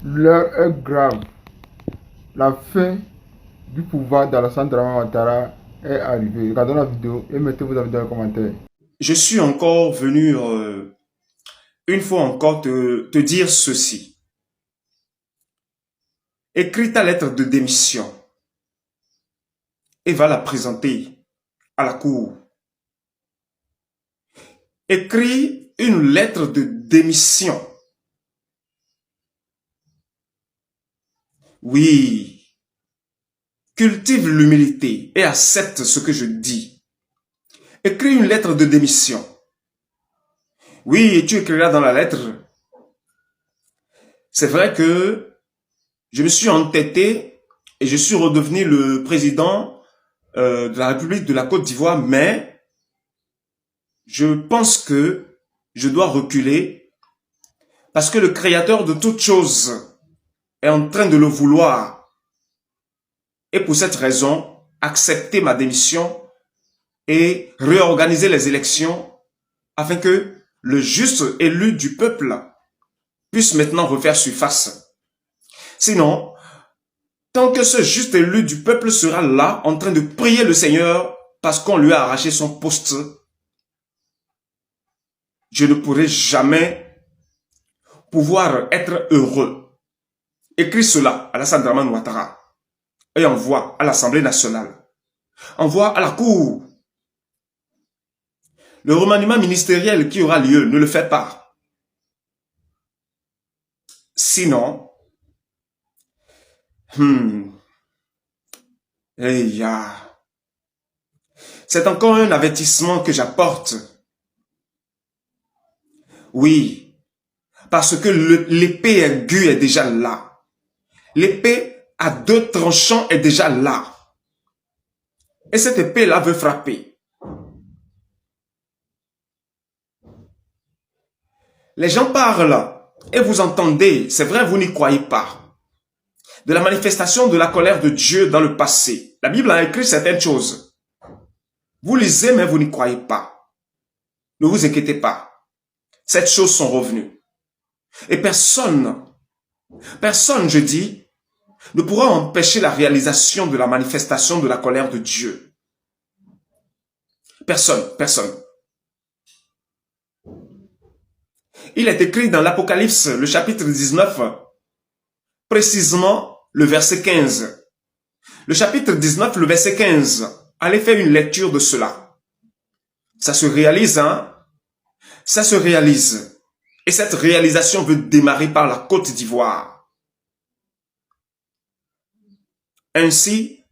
L'heure est grave. La fin du pouvoir d'Alassane Dramane Ouattara est arrivée. Regardez la vidéo et mettez vos avis dans les commentaires. Je suis encore venu une fois encore te dire ceci. Écris ta lettre de démission et va la présenter à la cour. Écris une lettre de démission. Oui, cultive l'humilité et accepte ce que je dis. Écris une lettre de démission. Oui, et tu écriras dans la lettre. C'est vrai que je me suis entêté et je suis redevenu le président de la République de la Côte d'Ivoire, mais je pense que je dois reculer parce que le créateur de toutes choses est en train de le vouloir. Et pour cette raison, accepter ma démission et réorganiser les élections afin que le juste élu du peuple puisse maintenant refaire surface. Sinon, tant que ce juste élu du peuple sera là en train de prier le Seigneur parce qu'on lui a arraché son poste, je ne pourrai jamais pouvoir être heureux. Écris cela à Alassane Dramane Ouattara et envoie à l'Assemblée nationale. Envoie à la Cour. Le remaniement ministériel qui aura lieu, ne le fait pas. Sinon, c'est encore un avertissement que j'apporte. Oui, parce que l'épée aiguë est déjà là. L'épée à deux tranchants est déjà là. Et cette épée-là veut frapper. Les gens parlent et vous entendez, c'est vrai, vous n'y croyez pas. De la manifestation de la colère de Dieu dans le passé. La Bible a écrit certaines choses. Vous lisez, mais vous n'y croyez pas. Ne vous inquiétez pas. Ces choses sont revenues. Et personne, je dis, ne pourra empêcher la réalisation de la manifestation de la colère de Dieu. Personne. Il est écrit dans l'Apocalypse, le chapitre 19, précisément le verset 15. Le chapitre 19, le verset 15. Allez faire une lecture de cela. Ça se réalise, hein? Ça se réalise. Et cette réalisation veut démarrer par la Côte d'Ivoire. Ainsi,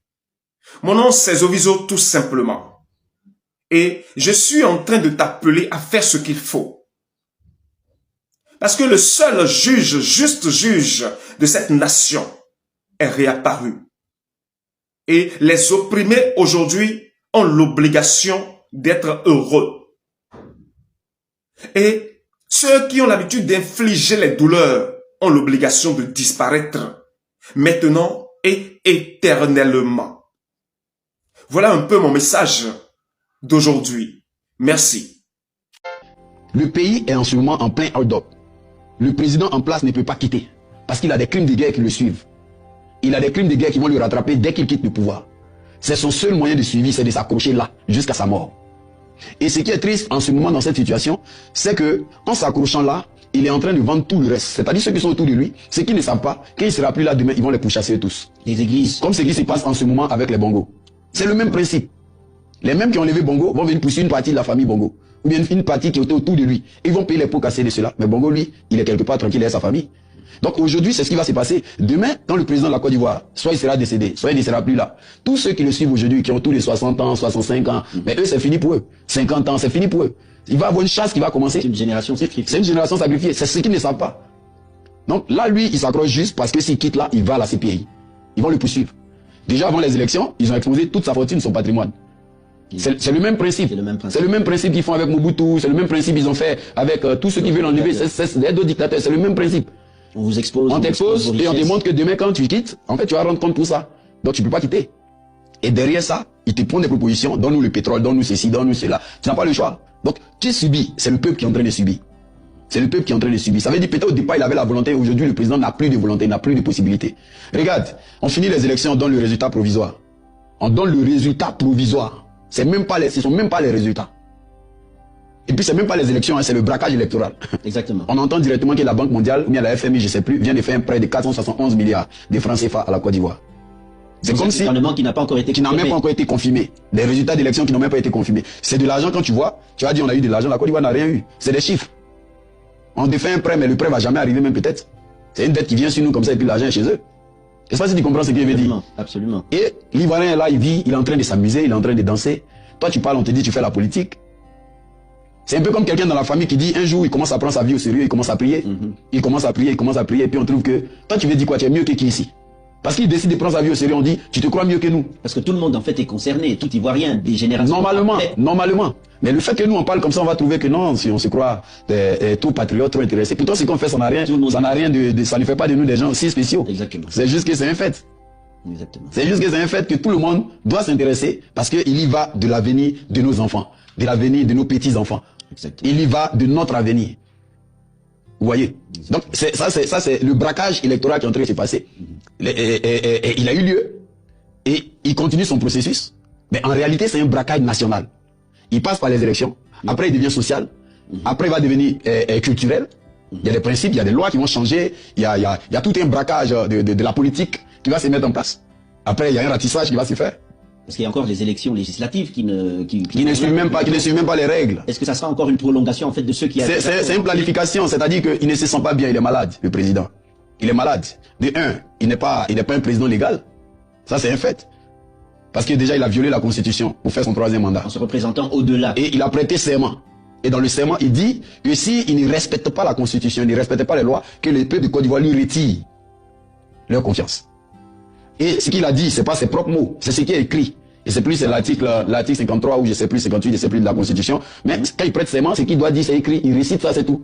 mon nom c'est Zovizo tout simplement. Et je suis en train de t'appeler à faire ce qu'il faut. Parce que le seul juge, juste juge de cette nation est réapparu. Et les opprimés aujourd'hui ont l'obligation d'être heureux. Et ceux qui ont l'habitude d'infliger les douleurs ont l'obligation de disparaître maintenant et éternellement. Voilà un peu mon message d'aujourd'hui. Merci. Le pays est en ce moment en plein hold-up. Le président en place ne peut pas quitter parce qu'il a des crimes de guerre qui le suivent. Il a des crimes de guerre qui vont le rattraper dès qu'il quitte le pouvoir. C'est son seul moyen de suivi, c'est de s'accrocher là jusqu'à sa mort. Et ce qui est triste en ce moment dans cette situation, c'est que en s'accrochant là, il est en train de vendre tout le reste. C'est-à-dire ceux qui sont autour de lui, ceux qui ne savent pas, quand il ne sera plus là demain, ils vont les pourchasser tous. Les églises. Comme ce qui se passe en ce moment avec les Bongo. C'est le même principe. Les mêmes qui ont levé Bongo vont venir poursuivre une partie de la famille Bongo. Ou bien une partie qui était autour de lui. Ils vont payer les pots cassés de cela. Mais Bongo, lui, il est quelque part tranquille, il a sa famille. Donc aujourd'hui, c'est ce qui va se passer. Demain, quand le président de la Côte d'Ivoire, soit il sera décédé, soit il ne sera plus là. Tous ceux qui le suivent aujourd'hui, qui ont tous les 60 ans, 65 ans, mais eux, c'est fini pour eux. 50 ans, c'est fini pour eux. Il va avoir une chasse qui va commencer. C'est une génération sacrifiée. C'est une génération sacrifiée. C'est ce qu'ils ne savent pas. Donc là, lui, il s'accroche juste parce que s'il quitte là, il va à la CPI. Ils vont le poursuivre. Déjà avant les élections, ils ont exposé toute sa fortune, son patrimoine. C'est le même principe. C'est le même principe qu'ils font avec Mobutu. C'est le même principe qu'ils ont fait avec tous ceux qui veulent enlever les deux dictateurs. C'est le même principe. On vous expose. On t'expose et on te montre que demain, quand tu quittes, en fait, tu vas rendre compte pour ça. Donc, tu ne peux pas quitter. Et derrière ça, ils te prennent des propositions. Donne-nous le pétrole, donne-nous ceci, donne-nous cela. Tu n'as pas le choix. Donc, tu subis. C'est le peuple qui est en train de subir. C'est le peuple qui est en train de subir. Ça veut dire peut-être au départ, il avait la volonté. Aujourd'hui, le président n'a plus de volonté, n'a plus de possibilité. Regarde, on finit les élections, on donne le résultat provisoire. On donne le résultat provisoire. Ce ne sont même pas les résultats. Et puis, c'est même pas les élections, hein, c'est le braquage électoral. Exactement. On entend directement que la Banque mondiale, ou bien la FMI, je ne sais plus, vient de faire un prêt de 471 milliards de francs CFA à la Côte d'Ivoire. C'est comme si... un gouvernement qui n'a pas encore été confirmé. Qui n'a même pas encore été confirmé. Les résultats d'élections qui n'ont même pas été confirmés. C'est de l'argent quand tu vois, tu as dit on a eu de l'argent, la Côte d'Ivoire n'a rien eu. C'est des chiffres. On défait un prêt, mais le prêt va jamais arriver même peut-être. C'est une dette qui vient sur nous comme ça et puis l'argent est chez eux. Je sais pas si tu comprends ce que je veux dire. Absolument. Et l'Ivoirien est là, il vit, il est en train de s'amuser, il est en train de danser. Toi tu parles, on te dit tu fais la politique. C'est un peu comme quelqu'un dans la famille qui dit un jour il commence à prendre sa vie au sérieux, il commence à prier. Il commence à prier, et puis on trouve que toi tu veux dire quoi, tu es mieux que qui ici? Parce qu'il décide de prendre sa vie au sérieux, on dit tu te crois mieux que nous. Parce que tout le monde en fait est concerné, tout Ivoirien, des générations. Normalement. Mais le fait que nous on parle comme ça, on va trouver que non, si on se croit tout patriote, trop intéressé. Pourtant ce qu'on fait, ça n'a rien, ça ne fait pas de nous des gens si spéciaux. Exactement. C'est juste que c'est un fait. Exactement. C'est juste que c'est un fait que tout le monde doit s'intéresser parce qu'il y va de l'avenir de nos enfants, de l'avenir de nos petits-enfants. Il y va de notre avenir. Vous voyez? Donc, ça, c'est le braquage électoral qui est en train de se passer. Et il a eu lieu. Et il continue son processus. Mais en réalité, c'est un braquage national. Il passe par les élections. Après, il devient social. Après, il va devenir culturel. Il y a des principes, il y a des lois qui vont changer. Il y a tout un braquage de la politique qui va se mettre en place. Après, il y a un ratissage qui va se faire. Parce qu'il y a encore les élections législatives qui ne suivent même pas les règles. Est-ce que ça sera encore une prolongation en fait de ceux qui... C'est une planification, c'est-à-dire qu'il ne se sent pas bien, il est malade, le président. Il est malade. De un, il n'est pas un président légal. Ça, c'est un fait. Parce que déjà, il a violé la Constitution pour faire son troisième mandat. En se représentant au-delà. Et il a prêté serment. Et dans le serment, il dit que s'il ne respecte pas la Constitution, il ne respecte pas les lois, que le peuple de Côte d'Ivoire lui retire leur confiance. Et ce qu'il a dit, c'est pas ses propres mots, c'est ce qui est écrit. Et c'est plus l'article 53 ou je sais plus 58, je sais plus de la Constitution. Mais quand il prête serment, ce qu'il doit dire, c'est écrit, il récite ça, c'est tout.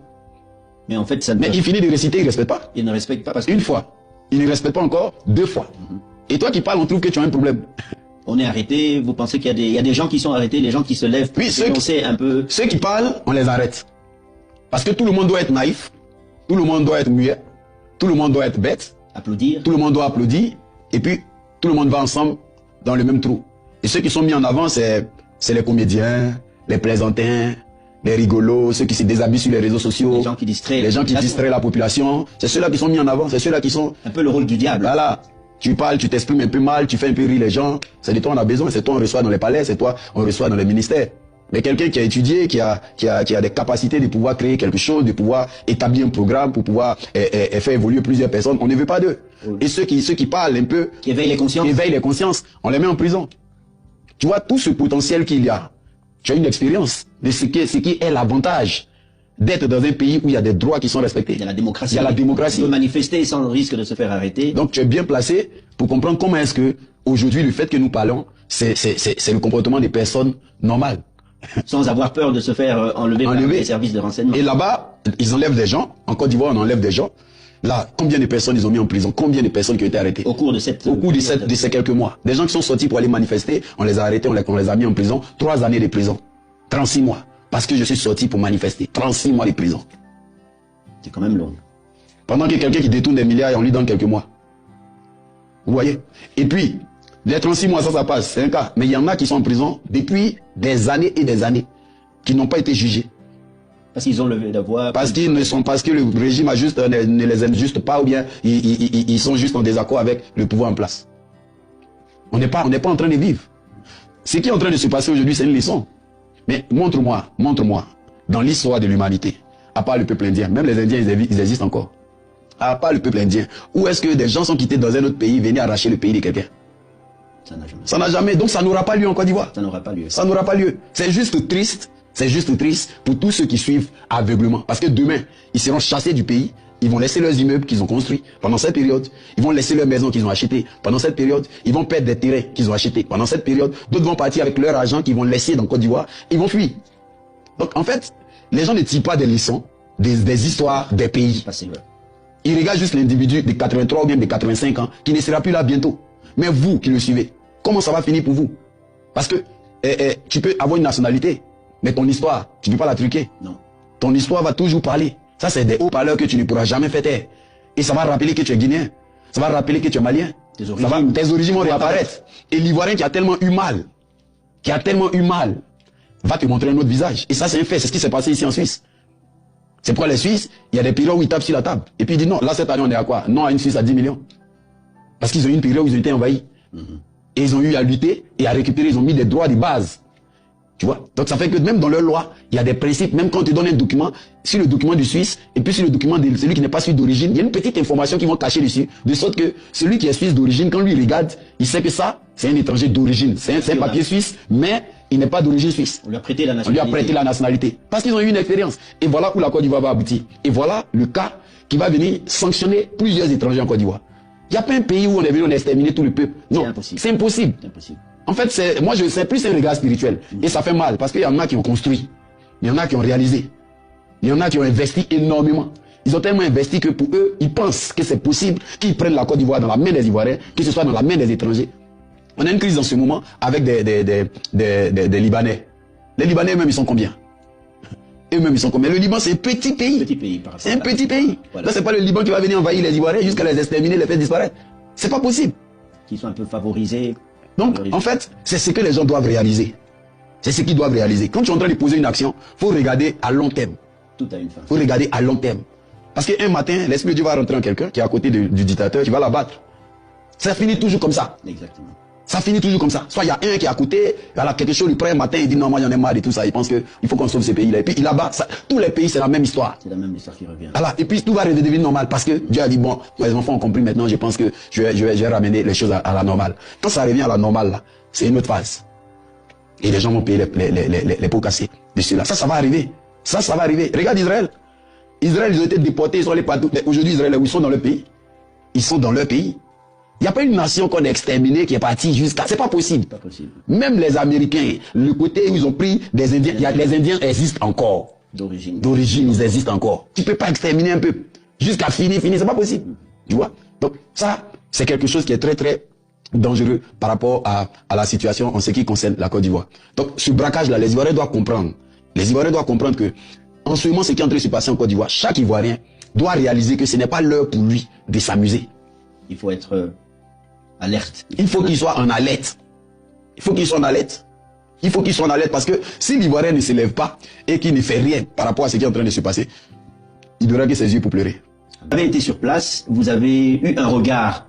Mais en fait, ça ne... Mais il finit de réciter, il ne respecte pas. Il ne respecte pas parce que... Une fois. Il ne respecte pas encore, deux fois. Et toi qui parles, on trouve que tu as un problème. On est arrêté, vous pensez qu'il y a des gens qui sont arrêtés, les gens qui se lèvent pour dénoncer un peu... Ceux qui parlent, on les arrête. Parce que tout le monde doit être naïf, tout le monde doit être muet, tout le monde doit être bête. Applaudir. Tout le monde doit applaudir, et puis tout le monde va ensemble dans le même trou. Et ceux qui sont mis en avant, c'est les comédiens, les plaisantins, les rigolos, ceux qui se déshabillent sur les réseaux sociaux. Les gens qui distraient. Les gens qui distraient la population. C'est ceux-là qui sont mis en avant, c'est ceux-là qui sont... Un peu le rôle du diable. Voilà. Tu parles, tu t'exprimes un peu mal, tu fais un peu rire les gens. C'est de toi on a besoin, c'est toi on reçoit dans les palais, c'est toi on reçoit dans les ministères. Mais quelqu'un qui a étudié, qui a des capacités de pouvoir créer quelque chose, de pouvoir établir un programme pour pouvoir faire évoluer plusieurs personnes, on ne veut pas d'eux. Oui. Et ceux qui parlent un peu... Qui éveillent les consciences. On les met en prison. Tu vois tout ce potentiel qu'il y a. Tu as une expérience de ce qui est l'avantage d'être dans un pays où il y a des droits qui sont respectés. Il y a la démocratie. Il y a la démocratie. On peut manifester sans le risque de se faire arrêter. Donc tu es bien placé pour comprendre comment est-ce que aujourd'hui le fait que nous parlons, c'est le comportement des personnes normales. Sans avoir peur de se faire enlever par les services de renseignement. Et là-bas, ils enlèvent des gens. En Côte d'Ivoire, on enlève des gens. Là, combien de personnes ils ont mis en prison? Combien de personnes qui ont été arrêtées? Au cours de ces quelques mois. Des gens qui sont sortis pour aller manifester, on les a arrêtés, on les a mis en prison. 3 années de prison. 36 mois. Parce que je suis sorti pour manifester. 36 mois de prison. C'est quand même long. Pendant que quelqu'un qui détourne des milliards, on lui donne quelques mois. Vous voyez? Et puis, les 36 mois, ça passe. C'est un cas. Mais il y en a qui sont en prison depuis des années et des années. Qui n'ont pas été jugés. Parce qu'ils ont levé la voix. Parce que le régime ne les aime juste pas ou bien ils sont juste en désaccord avec le pouvoir en place. On n'est pas en train de vivre. Ce qui est en train de se passer aujourd'hui, c'est une leçon. Mais montre-moi, dans l'histoire de l'humanité, à part le peuple indien, même les Indiens, ils existent encore. À part le peuple indien, où est-ce que des gens sont quittés dans un autre pays, venir arracher le pays de quelqu'un? Ça n'a jamais. Donc ça n'aura pas lieu en Côte d'Ivoire. Ça n'aura pas lieu. Ça n'aura pas lieu. C'est juste triste. C'est juste triste pour tous ceux qui suivent aveuglement. Parce que demain, ils seront chassés du pays. Ils vont laisser leurs immeubles qu'ils ont construits pendant cette période. Ils vont laisser leurs maisons qu'ils ont achetées pendant cette période. Ils vont perdre des terrains qu'ils ont achetés pendant cette période. D'autres vont partir avec leur argent qu'ils vont laisser dans Côte d'Ivoire. Ils vont fuir. Donc en fait, les gens ne tirent pas des leçons des histoires des pays. Ils regardent juste l'individu de 83 ou bien de 85 ans qui ne sera plus là bientôt. Mais vous qui le suivez, comment ça va finir pour vous? Parce que tu peux avoir une nationalité, mais ton histoire, tu ne peux pas la truquer. Non. Ton histoire va toujours parler. Ça, c'est des haut-parleurs que tu ne pourras jamais faire taire. Et ça va rappeler que tu es guinéen. Ça va rappeler que tu es malien. Tes origines vont réapparaître. Et l'Ivoirien qui a tellement eu mal, va te montrer un autre visage. Et ça, c'est un fait. C'est ce qui s'est passé ici en Suisse. C'est pourquoi les Suisses, il y a des périodes où ils tapent sur la table. Et puis ils disent non, là, cette année, on est à quoi? Non, à une Suisse à 10 millions. Parce qu'ils ont eu une période où ils ont été envahis. Et ils ont eu à lutter et à récupérer. Ils ont mis des droits de base. Tu vois? Donc ça fait que même dans leur loi, il y a des principes. Même quand on te donne un document, sur le document du Suisse, et puis sur le document de celui qui n'est pas suisse d'origine, il y a une petite information qu'ils vont cacher dessus. De sorte que celui qui est suisse d'origine, quand lui regarde, il sait que ça, c'est un étranger d'origine. C'est un papier suisse, mais il n'est pas d'origine suisse. On lui a prêté la nationalité. Parce qu'ils ont eu une expérience. Et voilà où la Côte d'Ivoire va aboutir. Et voilà le cas qui va venir sanctionner plusieurs étrangers en Côte d'Ivoire. Il n'y a pas un pays où on est venu, on a exterminé tout le peuple. Non, c'est impossible. En fait, c'est plus un regard spirituel. Et ça fait mal parce qu'il y en a qui ont construit. Il y en a qui ont réalisé. Il y en a qui ont investi énormément. Ils ont tellement investi que pour eux, ils pensent que c'est possible qu'ils prennent la Côte d'Ivoire dans la main des Ivoiriens, que ce soit dans la main des étrangers. On a une crise en ce moment avec des Libanais. Les Libanais eux-mêmes, ils sont combien? Eux-mêmes, ils sont combien? Le Liban, c'est un petit pays. C'est un petit pays. Voilà. Là, c'est pas le Liban qui va venir envahir les Ivoiriens jusqu'à les exterminer, les faire disparaître. C'est pas possible. Qui sont un peu favorisés. Donc, en fait, c'est ce que les gens doivent réaliser. C'est ce qu'ils doivent réaliser. Quand tu es en train de poser une action, faut regarder à long terme. Tout a une fin. Faut regarder à long terme. Parce qu'un matin, l'Esprit de Dieu va rentrer en quelqu'un qui est à côté du dictateur, qui va l'abattre. Ça finit toujours comme ça. Exactement. Ça finit toujours comme ça. Soit il y a un qui est à côté, voilà, quelque chose lui prend un matin, il dit non, moi j'en ai marre de tout ça. Il pense qu'il faut qu'on sauve ce pays-là. Et puis il abat. Tous les pays, c'est la même histoire. C'est la même histoire qui revient. Voilà. Et puis tout va redevenir normal parce que Dieu a dit bon, les enfants ont compris maintenant, je pense que je vais ramener les choses à la normale. Quand ça revient à la normale, là, c'est une autre phase. Et les gens vont payer les pots cassés de cela. Ça va arriver. Ça va arriver. Regarde Israël. Israël, ils ont été déportés, ils sont allés partout. Aujourd'hui, Israël, où ils sont dans leur pays. Ils sont dans leur pays. Il n'y a pas une nation qu'on a exterminée qui est partie jusqu'à... C'est pas possible. Pas possible. Même les Américains, le côté où ils ont pris des Indiens, les Indiens existent encore. D'origine. D'origine, ils existent encore. Tu peux pas exterminer un peuple jusqu'à finir, c'est pas possible. Tu vois? Donc ça, c'est quelque chose qui est très très dangereux par rapport à la situation en ce qui concerne la Côte d'Ivoire. Donc ce braquage-là, les Ivoiriens doivent comprendre. Les Ivoiriens doivent comprendre que en ce moment, ce qui est en train de se passer en Côte d'Ivoire, chaque Ivoirien doit réaliser que ce n'est pas l'heure pour lui de s'amuser. Il faut être alerte. Il faut qu'il soit en alerte. Il faut qu'il soit en alerte. Il faut qu'il soit en alerte parce que si l'Ivoirien ne se lève pas et qu'il ne fait rien par rapport à ce qui est en train de se passer, il n'aura que ses yeux pour pleurer. Vous avez été sur place, vous avez eu un regard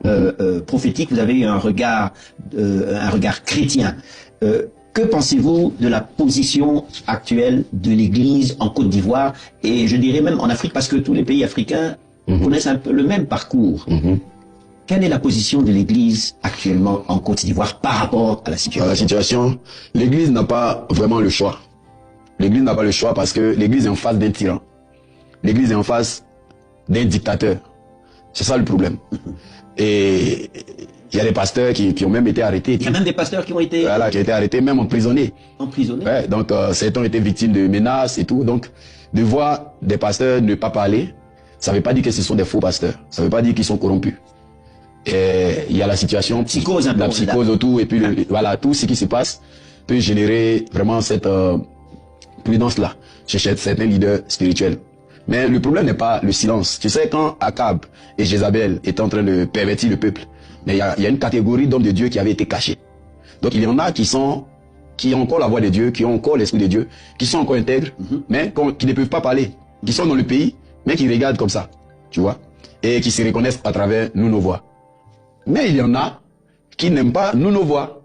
prophétique, vous avez eu un regard chrétien. Que pensez-vous de la position actuelle de l'Église en Côte d'Ivoire et je dirais même en Afrique parce que tous les pays africains connaissent un peu le même parcours. Quelle est la position de l'Église actuellement en Côte d'Ivoire par rapport à la situation? L'Église n'a pas vraiment le choix. L'Église n'a pas le choix parce que l'Église est en face d'un tyran. L'Église est en face d'un dictateur. C'est ça le problème. Et il y a des pasteurs qui ont même été arrêtés. Il y a même des pasteurs qui ont été... Voilà, qui ont été arrêtés, même emprisonnés. Emprisonnés? Ouais, donc certains ont été victimes de menaces et tout. Donc, de voir des pasteurs ne pas parler, ça ne veut pas dire que ce sont des faux pasteurs. Ça ne veut pas dire qu'ils sont corrompus. Et il y a la situation, la psychose autour, et puis voilà, tout ce qui se passe peut générer vraiment cette prudence-là chez certains leaders spirituels. Mais le problème n'est pas le silence. Tu sais, quand Akab et Jézabel étaient en train de pervertir le peuple, mais il y a une catégorie d'hommes de Dieu qui avait été cachée. Donc il y en a qui ont encore la voix de Dieu, qui ont encore l'esprit de Dieu, qui sont encore intègres, mais qui ne peuvent pas parler, qui sont dans le pays, mais qui regardent comme ça, tu vois, et qui se reconnaissent à travers nous, nos voix. Mais il y en a qui n'aiment pas nous, nos voix,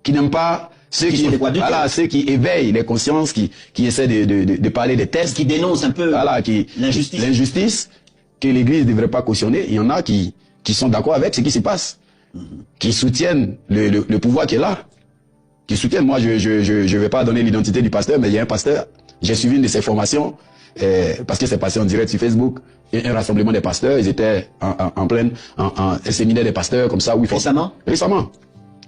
qui n'aiment pas ceux qui éveillent les consciences, qui essaient de parler des tests, qui dénoncent un peu l'injustice que l'Église ne devrait pas cautionner. Il y en a qui sont d'accord avec ce qui se passe, qui soutiennent le pouvoir qui est là, qui soutiennent. Moi, je vais pas donner l'identité du pasteur, mais il y a un pasteur. J'ai suivi une de ses formations parce que c'est passé en direct sur Facebook. Un rassemblement des pasteurs, ils étaient en pleine un séminaire des pasteurs comme ça où ils récemment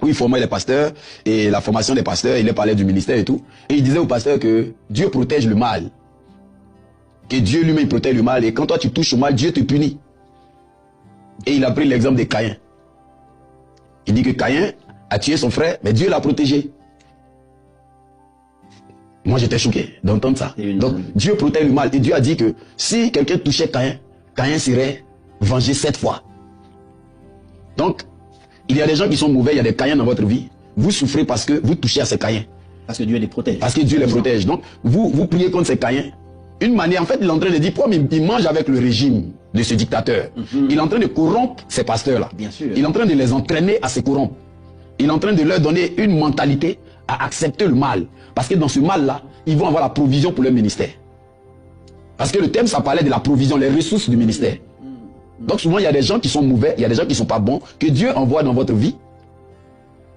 où ils formaient les pasteurs et la formation des pasteurs, il leur parlait du ministère et tout. Et il disait aux pasteurs que Dieu protège le mal. Que Dieu lui-même protège le mal. Et quand toi tu touches au mal, Dieu te punit. Et il a pris l'exemple de Caïn. Il dit que Caïn a tué son frère, mais Dieu l'a protégé. Moi, j'étais choqué d'entendre ça. Donc, Dieu protège le mal. Et Dieu a dit que si quelqu'un touchait Caïn, Caïn serait vengé 7 fois. Donc, il y a des gens qui sont mauvais, il y a des Caïns dans votre vie. Vous souffrez parce que vous touchez à ces Caïns. Parce que Dieu les protège. Parce que Dieu les protège. Donc, vous priez contre ces Caïns. Une manière, en fait, il est en train de dire, pourquoi il mange avec le régime de ce dictateur. Il est en train de corrompre ces pasteurs-là. Bien sûr. Il est en train de les entraîner à se corrompre. Il est en train de leur donner une mentalité à accepter le mal. Parce que dans ce mal-là, ils vont avoir la provision pour leur ministère. Parce que le thème, ça parlait de la provision, les ressources du ministère. Donc souvent, il y a des gens qui sont mauvais, il y a des gens qui ne sont pas bons, que Dieu envoie dans votre vie.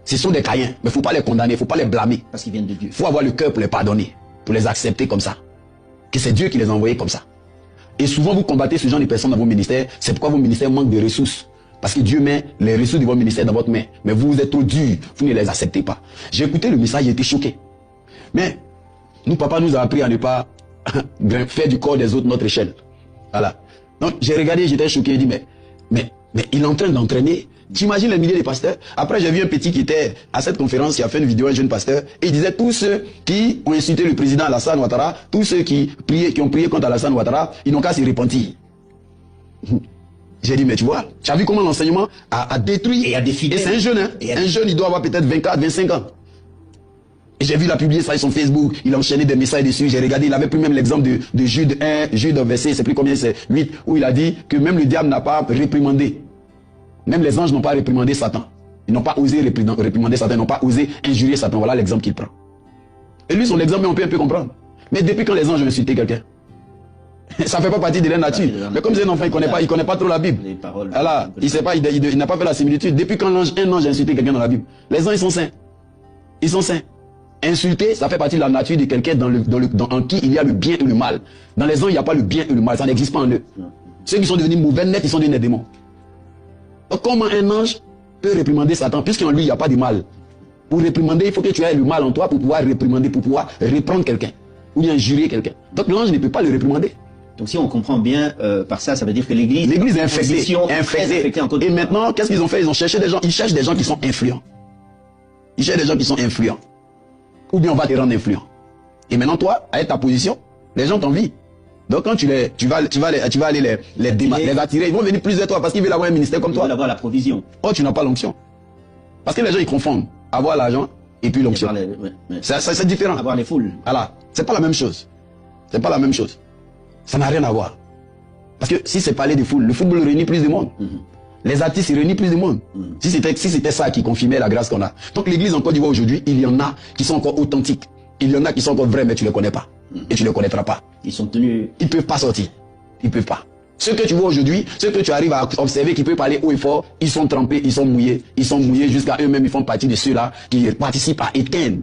Ce sont des Caïns, mais il ne faut pas les condamner, il ne faut pas les blâmer. Parce qu'ils viennent de Dieu. Il faut avoir le cœur pour les pardonner, pour les accepter comme ça. Que c'est Dieu qui les a envoyés comme ça. Et souvent, vous combattez ce genre de personnes dans vos ministères, c'est pourquoi vos ministères manquent de ressources. Parce que Dieu met les ressources de votre ministère dans votre main. Mais vous êtes trop dur, vous ne les acceptez pas. J'ai écouté le message, j'ai été choqué. Mais, nous, papa nous a appris à ne pas faire du corps des autres notre échelle. Voilà. Donc, j'ai regardé, j'étais choqué, j'ai dit, mais il est en train d'entraîner. T'imagines les milliers de pasteurs? Après, j'ai vu un petit qui était à cette conférence, qui a fait une vidéo, un jeune pasteur, et il disait, tous ceux qui ont insulté le président Alassane Ouattara, tous ceux qui ont prié contre Alassane Ouattara, ils n'ont qu'à se repentir. J'ai dit, mais tu vois, tu as vu comment l'enseignement a détruit. Et a défilé. Et c'est un jeune, hein. Un jeune, il doit avoir peut-être 24, 25 ans. Et j'ai vu, il a publié ça sur son Facebook, il a enchaîné des messages dessus, j'ai regardé, il avait pris même l'exemple de Jude 1, Jude verset, je sais plus combien c'est, 8, où il a dit que même le diable n'a pas réprimandé. Même les anges n'ont pas réprimandé Satan. Ils n'ont pas osé réprimander Satan, ils n'ont pas osé injurier Satan. Voilà l'exemple qu'il prend. Et lui, son exemple, on peut un peu comprendre. Mais depuis quand les anges ont insulté quelqu'un? Ça ne fait pas partie de leur nature. Mais comme c'est un enfant, il ne connaît pas trop la Bible. Alors, il sait pas, il n'a pas fait la similitude. Depuis quand un ange a insulté quelqu'un dans la Bible? Les anges, ils sont saints. Ils sont saints. Insulter, ça fait partie de la nature de quelqu'un en qui il y a le bien et le mal. Dans les anges, il n'y a pas le bien et le mal. Ça n'existe pas en eux. Ceux qui sont devenus mauvais net, ils sont devenus des démons. Donc, comment un ange peut réprimander Satan, puisqu'en lui, il n'y a pas de mal? Pour réprimander, il faut que tu aies le mal en toi pour pouvoir réprimander, pour pouvoir reprendre quelqu'un. Ou bien injurier quelqu'un. Donc, l'ange ne peut pas le réprimander. Donc, si on comprend bien par ça, ça veut dire que l'Église est infectée. Et maintenant, qu'est-ce qu'ils ont fait? Ils ont cherché des gens. Ils cherchent des gens qui sont influents. Ils cherchent des gens qui sont influents. Ou bien on va te rendre influent. Et maintenant, toi, avec ta position, les gens t'envient. Donc quand tu vas aller les attirer, ils vont venir plus de toi parce qu'ils veulent avoir un ministère comme toi. Ils veulent avoir la provision. Oh, tu n'as pas l'onction. Parce que les gens, ils confondent avoir l'argent et puis l'onction. C'est différent. Avoir les foules. Voilà. C'est pas la même chose. C'est pas la même chose. Ça n'a rien à voir. Parce que si c'est parler de foule, le football réunit plus de monde. Les artistes, ils réunissent plus de monde. Si c'était ça qui confirmait la grâce qu'on a. Donc l'église en Côte d'Ivoire aujourd'hui, il y en a qui sont encore authentiques. Il y en a qui sont encore vrais, mais tu ne les connais pas. Et tu ne les connaîtras pas. Ils sont tenus. Ils ne peuvent pas sortir. Ils ne peuvent pas. Ceux que tu vois aujourd'hui, ceux que tu arrives à observer qui peuvent parler haut et fort, ils sont trempés, ils sont mouillés jusqu'à eux-mêmes, ils font partie de ceux-là qui participent à éteindre